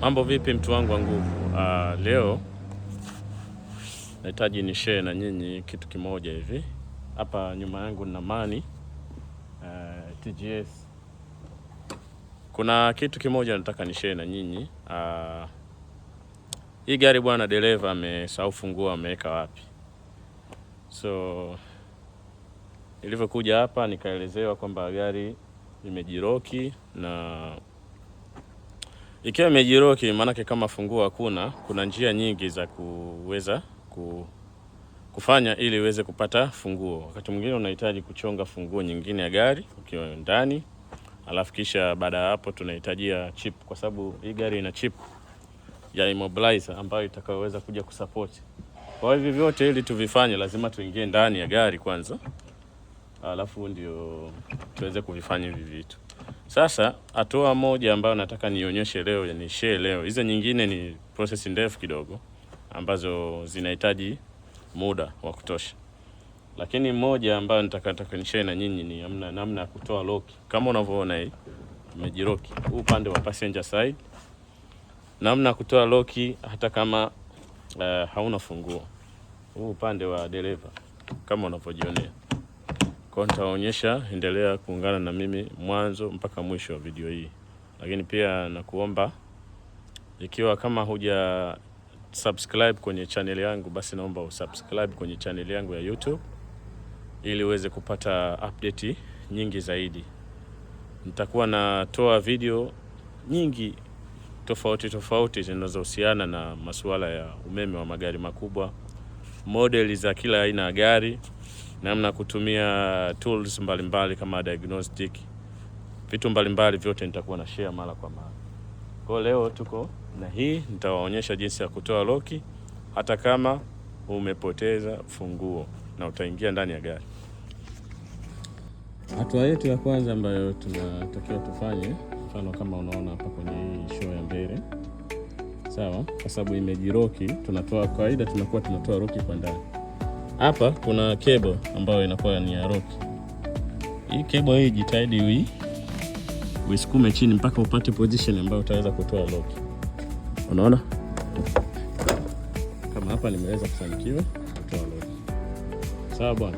Mambo vipi mtu wangu wa nguvu? Leo nahitaji ni share na nyinyi kitu kimoja hivi. Hapa nyuma yangu nina Mani TGS. Kuna kitu kimoja nataka ni share na nyinyi. Hii gari bwana, dereva amesahau funguo ameweka wapi. So nilivyokuja hapa nikaelezewa kwamba gari imejiroki, na ikiwa imejiroki maanake kama funguo hakuna, kuna njia nyingi za kuweza kufanya ili uweze kupata funguo. Wakati mwingine unahitaji kuchonga funguo nyingine ya gari ukiwa ndani, alafu kisha baada ya hapo tunahitajia chip, kwa sababu hii gari ina chip ya immobilizer ambayo itakayoweza kuja kusupport. Kwa hivyo vyote ili tuvifanye lazima tuingie ndani ya gari kwanza, alafu ndio tuweze kuvifanya hivi vitu. Sasa hatua moja ambayo nataka nionyeshe leo, yani share leo. Hizo nyingine ni process ndefu kidogo ambazo zinahitaji muda wa kutosha. Lakini moja ambayo nataka ni share na nyinyi ni namna ya kutoa lock. Kama unavyoona hii imejiroki huu upande wa passenger side. Namna ya kutoa lock hata kama hauna funguo. Huu upande wa dereva kama unavyojionea. Kwa nitaonyesha, endelea kuungana na mimi mwanzo mpaka mwisho wa video hii. Lakini pia nakuomba, ikiwa kama huja subscribe kwenye channel yangu, basi naomba usubscribe kwenye channel yangu ya YouTube ili uweze kupata update nyingi zaidi. Nitakuwa natoa video nyingi tofauti zinazohusiana na masuala ya umeme wa magari makubwa, modeli za kila aina ya gari, namna kutumia tools mbalimbali kama diagnostic, vitu mbalimbali vyote nitakuwa na share mara kwa mara. Kwa leo tuko na hii, nitawaonyesha jinsi ya kutoa loki hata kama umepoteza funguo na utaingia ndani ya gari. Hatua yetu ya kwanza ambayo tunatakiwa tufanye, mfano kama unaona hapa kwenye hii show ya mbele, sawa, kwa sababu imejiroki, tunatoa kawaida tunatoa loki kwa ndani. Hapa kuna cable ambayo inakuwa ni ya lock. Hii cable hii jitahidi uisukume chini mpaka upate position ambayo utaweza kutoa lock. Unaona? Kama hapa nimeweza kufanikiwa kutoa lock. Sawa bwana.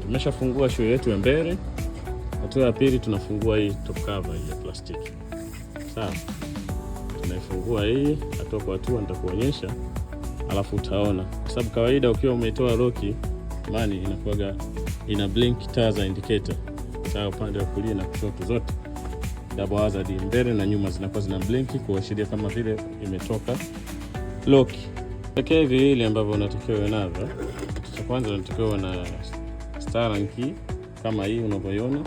Tumeshafungua shoe yetu ya mbele. Hatua ya pili tunafungua hii top cover hii ya plastiki. Sawa? Tunaifungua hii hatua kwa hatua, nitakuonyesha. Alafu utaona, kwa sababu kawaida ukiwa umetoa loki Mani inakuwaga ina blink taa za indicator. Sawa, upande wa kulia na kushoto zote double hazard, mbele na nyuma zinakuwa zina blink kuashiria kama vile imetoka loki. Pekee hivi ile ambavyo unatakiwa uwe navyo. Kitu cha kwanza unatakiwa na steering key kama hii unavyoiona,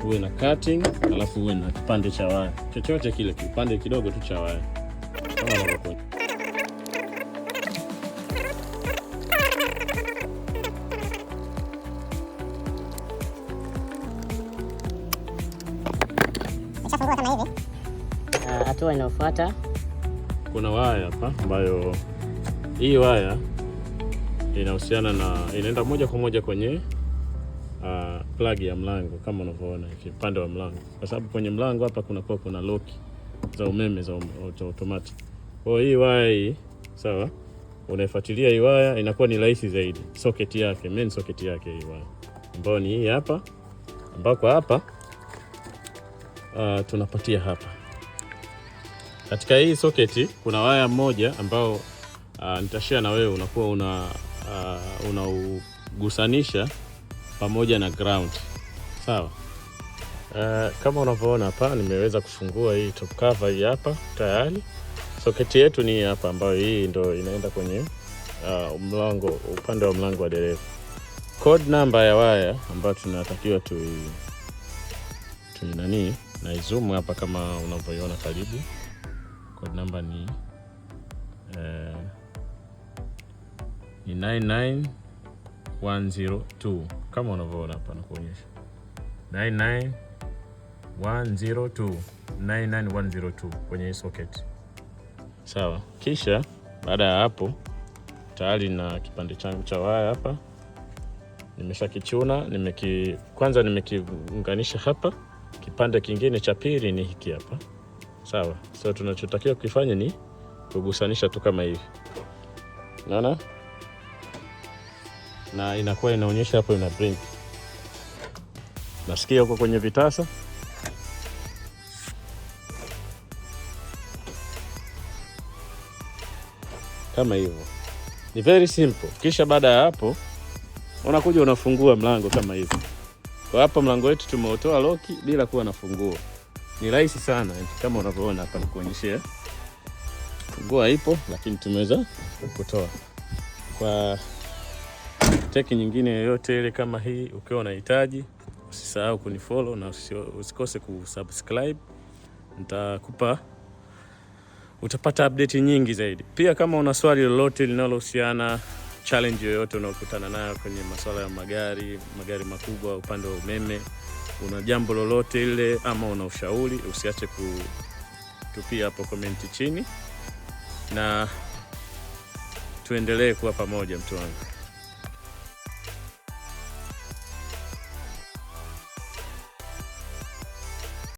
uwe na cutting, alafu uwe na kipande cha waya chochote kile, kipande kidogo tu cha waya kama unavyoona. Hatua inayofuata kuna waya hapa ambayo hii waya inahusiana na inaenda moja kwa moja kwenye plug ya mlango kama unavyoona hivi upande wa mlango, kwa sababu kwenye mlango hapa kuna lock za umeme za automatic. Kwa hiyo hii waya hii, sawa, unaifuatilia hii waya inakuwa ni rahisi zaidi. Socket yake, main socket yake hii waya ambayo ni hii hapa, ambako hapa tunapatia hapa. Katika hii socket kuna waya moja ambao nitashare na wewe, unakuwa unaugusanisha pamoja na ground. Sawa? Kama unavyoona hapa nimeweza kufungua hii top cover hii hapa tayari. Socket yetu ni hapa ambayo hii ndio inaenda kwenye mlango, upande wa mlango wa dereva. Code number ya waya ambayo tunatakiwa na zoom hapa kama unavyoiona karibu. Code number ni 99102 kama unavyoona hapa nakuonyesha 99102 kwenye hii socket. Sawa, kisha baada ya hapo tayari na kipande changu cha waya hapa nimeshakichuna, kwanza nimekiunganisha hapa. Kipande kingine cha pili ni hiki hapa. Sawa. So tunachotakiwa kufanya ni kugusanisha tu kama hivi. Unaona? Na inakuwa inaonyesha hapo ina blink. Nasikia huko kwenye vitasa. Kama hivyo. Ni very simple. Kisha baada ya hapo unakuja unafungua mlango kama hivi. Kwa hapa mlango wetu tumeutoa loki bila kuwa na funguo. Ni rahisi sana kama unavyoona hapa nikuonyeshia. Funguo ipo lakini tumeweza kutoa. Kwa teki nyingine yoyote ile kama hii ukiwa unahitaji, usisahau kunifollow na usikose kusubscribe. Utapata update nyingi zaidi. Pia kama una swali lolote linalohusiana challenge yoyote unayokutana nayo kwenye masuala ya magari makubwa, upande wa umeme, una jambo lolote ile ama una ushauri, usiache kutupia hapo comment chini na tuendelee kuwa pamoja mtu wangu.